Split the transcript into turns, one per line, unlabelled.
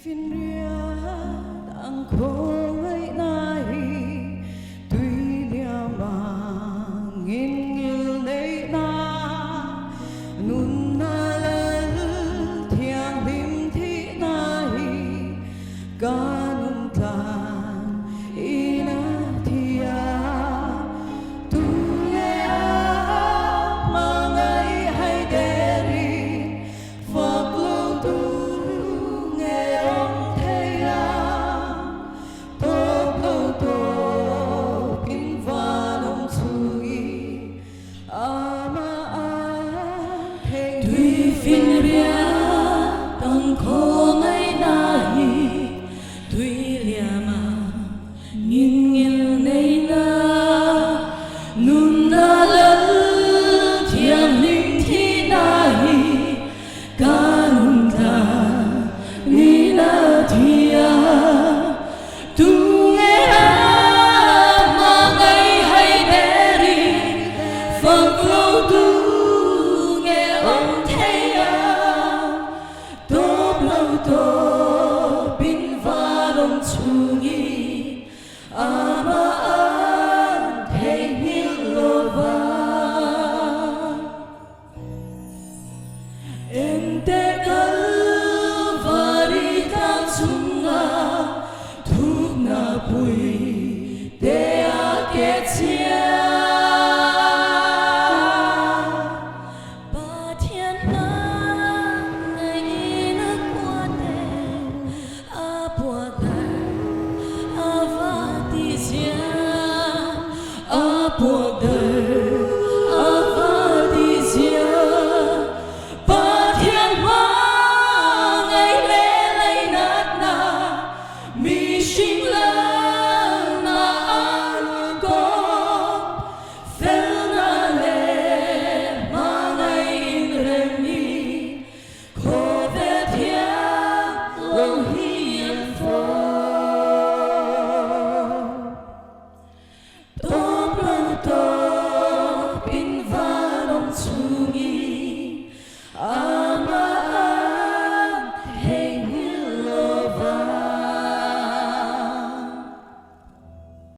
phiên ria đang khô ngây nai tuy lia mà nghìn như lấy na nun na lơ thiang bim thi nai ca nun tan ina thia tu nghe mà ngay hay đeri phật lâu tu
phiên ria đang khô ngây nai tuy lia mà nghìn nghìn nay na nun na lơ thiang linh thi nai ca nun ta ni na thia tu nghe mà ngay hay đeri phật lâu tu 또 빈바람 중이 아마 행일로 봐 엔데 kalvari 당중아 툭나 부이 대학의 chia cuộc đời